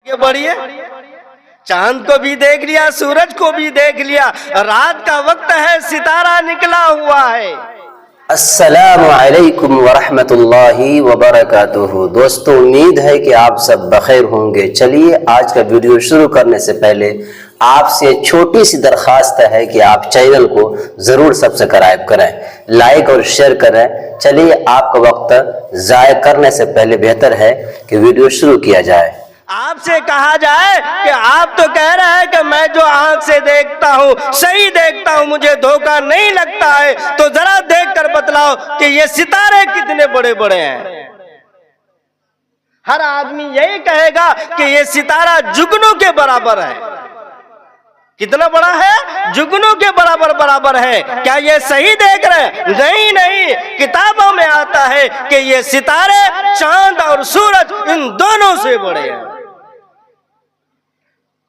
आगे बढ़िए। चांद को भी देख लिया, सूरज को भी देख लिया, रात का वक्त है, सितारा निकला हुआ है। अस्सलामु अलैकुम वरहमतुल्लाहि वबरकातुहू। दोस्तों, उम्मीद है कि आप सब बखैर होंगे। चलिए, आज का वीडियो शुरू करने से पहले आपसे छोटी सी दरखास्त है कि आप चैनल को जरूर सब्सक्राइब करें, लाइक और शेयर करें। चलिए, आपका वक्त जाया करने से पहले बेहतर है कि वीडियो शुरू किया जाए। आपसे कहा जाए कि आप तो कह रहे हैं कि मैं जो आंख से देखता हूँ सही देखता हूँ, मुझे धोखा नहीं लगता है, तो जरा देख कर बतलाओ कि ये सितारे कितने बड़े बड़े हैं। हर आदमी यही कहेगा कि ये सितारा जुगनू के बराबर है। कितना बड़ा है? जुगनू के बराबर बराबर है। क्या ये सही देख रहे हैं? नहीं नहीं, किताबों में आता है कि ये सितारे चांद और सूरज इन दोनों से बड़े हैं।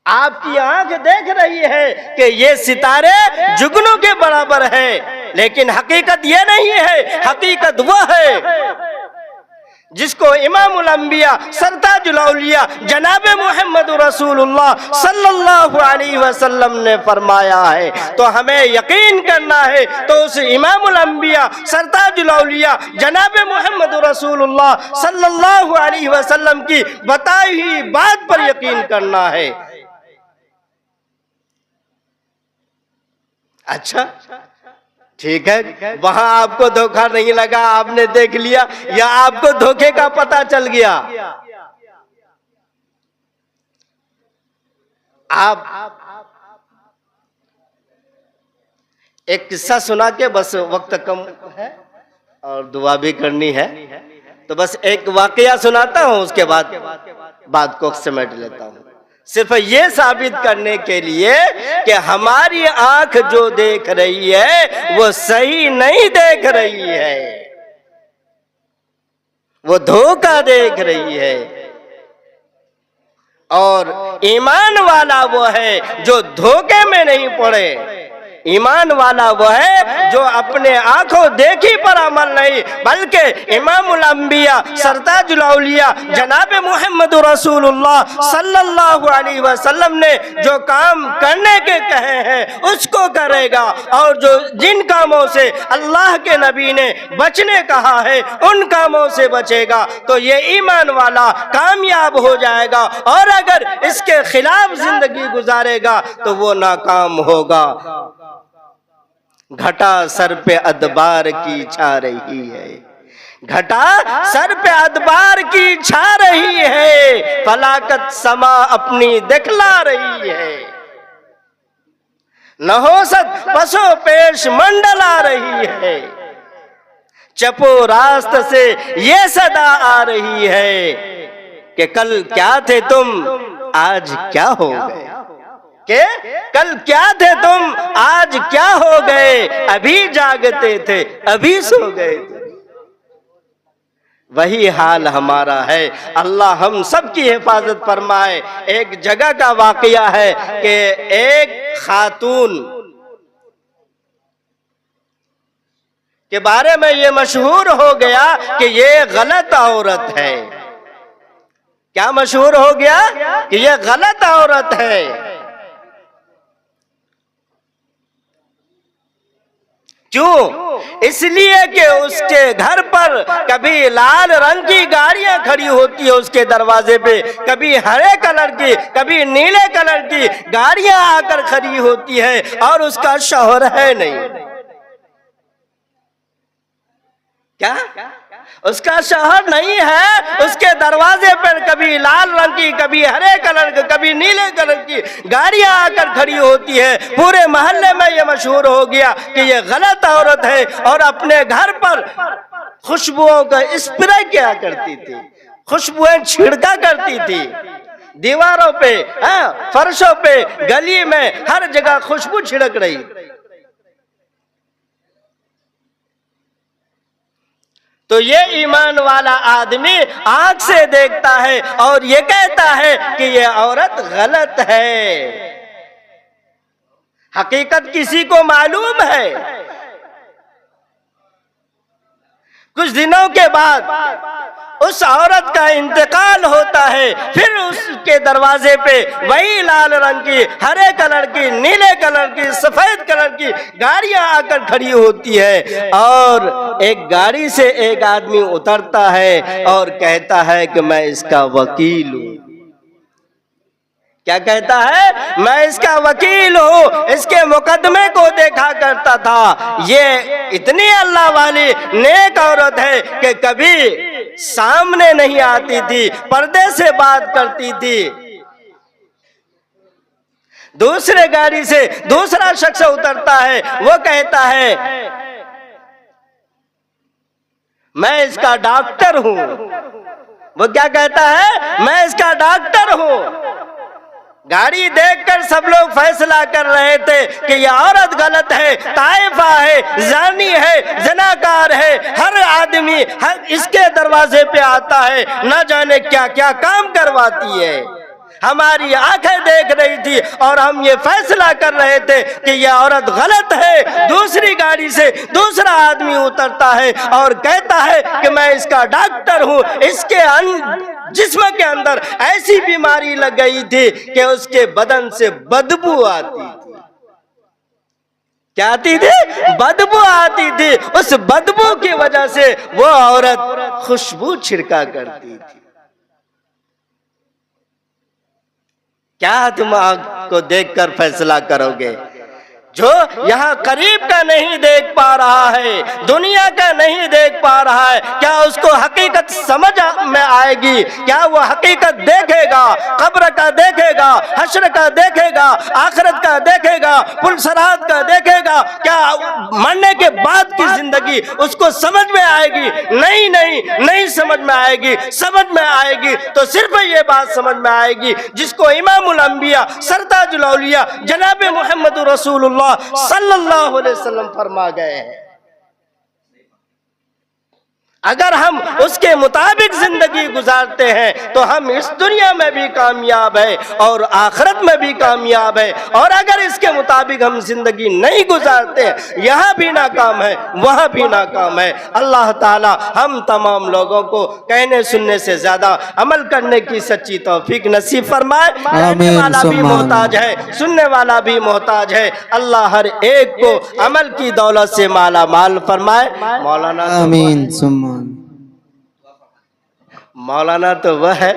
आपकी आंख देख रही है कि ये सितारे जुगनू के बराबर है, लेकिन हकीकत ये नहीं है। हकीकत वह है जिसको इमामुल अंबिया सरताजुल औलिया जनाबे मोहम्मद रसूलुल्लाह सल्लल्लाहु अलैहि वसल्लम ने फरमाया है। तो हमें यकीन करना है, तो उस इमामुल अंबिया सरताजुल औलिया जनाबे मोहम्मद रसूलुल्लाह सल्लल्लाहु अलैहि वसल्लम की बताई हुई बात पर यकीन करना है। अच्छा, ठीक है, वहां आपको धोखा नहीं लगा, आपने देख लिया, या आपको धोखे का पता चल गया। आप एक किस्सा सुना के, बस वक्त कम है और दुआ भी करनी है, तो बस एक वाकया सुनाता हूं, उसके बाद बात को समेट लेता हूं। सिर्फ ये साबित करने के लिए कि हमारी आंख जो देख रही है वो सही नहीं देख रही है, वो धोखा देख रही है। और ईमान वाला वो है जो धोखे में नहीं पड़े। ईमान वाला वो है जो अपने आंखों देखी पर अमल नहीं, बल्कि इमामुल अंबिया सरताजुल औलिया जनाबे मोहम्मद रसूलुल्लाह सल्लल्लाहु अलैहि वसल्लम ने जो काम करने के कहे हैं उसको करेगा, और जो जिन कामों से अल्लाह के नबी ने बचने कहा है उन कामों से बचेगा, तो ये ईमान वाला कामयाब हो जाएगा। और अगर इसके खिलाफ जिंदगी गुजारेगा तो वो नाकाम होगा। घटा सर पे अदबार की छा रही है, घटा सर पे अदबार की छा रही है, फलाकत समा अपनी दिखला रही है, नहोसत पसो पेश मंडला रही है, चपो रास्त से ये सदा आ रही है कि कल क्या थे तुम आज क्या हो गए, के कल क्या थे तुम आज क्या हो गए, अभी जागते थे अभी सो गए थे। वही हाल हमारा है। अल्लाह हम सब की हिफाजत फरमाए। एक जगह का वाकया है कि एक खातून के बारे में ये मशहूर हो गया कि ये गलत औरत है। क्या मशहूर हो गया? कि ये गलत औरत है। क्यों? इसलिए कि उसके घर पर कभी लाल रंग की गाड़ियां खड़ी होती है उसके दरवाजे पे, कभी हरे कलर की, कभी नीले कलर की गाड़ियां आकर खड़ी होती है, और उसका शौहर है नहीं। क्या? उसका शौहर नहीं है। उसके दरवाजे पर कभी लाल रंग की, कभी हरे कलर की, कभी नीले कलर की गाड़ियां आकर खड़ी होती है। पूरे मोहल्ले में ये मशहूर हो गया कि ये गलत औरत है, और अपने घर पर खुशबुओं का स्प्रे किया करती थी, खुशबुएं छिड़का करती थी, दीवारों पे, फर्शों पे, गली में, हर जगह खुशबू छिड़क रही। तो ये ईमान वाला आदमी आंख से देखता है और ये कहता है कि ये औरत गलत है। हकीकत किसी को मालूम है। कुछ दिनों के बाद उस औरत का इंतकाल होता है, फिर उसके दरवाजे पे वही लाल रंग की, हरे कलर की, नीले कलर की, सफेद कलर की गाड़ियां आकर खड़ी होती है और एक गाड़ी से एक आदमी उतरता है और कहता है कि मैं इसका वकील हूं। क्या कहता है? मैं इसका वकील हूँ, इसके मुकदमे को देखा करता था। ये इतनी अल्लाह वाली नेक औरत है कि कभी सामने नहीं आती थी, पर्दे से बात करती थी। दूसरे गाड़ी से दूसरा शख्स उतरता है, वो कहता है मैं इसका डॉक्टर हूँ। वो क्या कहता है? मैं इसका डॉक्टर हूँ। गाड़ी देखकर सब लोग फैसला कर रहे थे कि यह औरत गलत है, ताइफा है, जानी है, जनाकार है। हर आदमी इसके दरवाजे पे आता है, न जाने क्या क्या काम करवाती है। हमारी आंखें देख रही थी और हम ये फैसला कर रहे थे कि यह औरत गलत है। दूसरी गाड़ी से दूसरा आदमी उतरता है और कहता है कि मैं इसका डॉक्टर हूँ। इसके जिस्म के अंदर ऐसी बीमारी लग गई थी कि उसके बदन से बदबू आती थी। क्या आती थी? बदबू आती थी। उस बदबू की वजह से वो औरत खुशबू छिड़का करती थी। क्या तुम आग को देखकर फैसला करोगे? जो यहाँ करीब का नहीं देख पा रहा है, दुनिया का नहीं देख पा रहा है, क्या उसको हकीकत समझ में आएगी? क्या वो हकीकत देखेगा? कब्र का देखेगा, हश्र का देखेगा, आखिरत का देखेगा, पुलसरात का देखेगा? क्या मरने के बाद की जिंदगी उसको समझ में आएगी? नहीं नहीं नहीं समझ में आएगी। समझ में आएगी तो सिर्फ ये बात समझ में आएगी जिसको इमामुल अंबिया सरताजुल औलिया जनाब मोहम्मद रसूलुल्लाह सल्लल्लाहु अलैहि वसल्लम फरमा गए हैं। अगर हम उसके मुताबिक जिंदगी गुजारते हैं तो हम इस दुनिया में भी कामयाब है और आखिरत में भी कामयाब है। और अगर इसके मुताबिक हम जिंदगी नहीं गुजारते, यहाँ भी नाकाम है, वहाँ भी नाकाम है। अल्लाह ताला हम तमाम लोगों को कहने सुनने से ज्यादा अमल करने की सच्ची तौफीक नसीब फरमाए। कहने वाला भी मोहताज है, सुनने वाला भी मोहताज है। अल्लाह हर एक को अमल की दौलत से माला माल फरमाए। मौलाना आमीन सुम्मा मौलाना तो वह है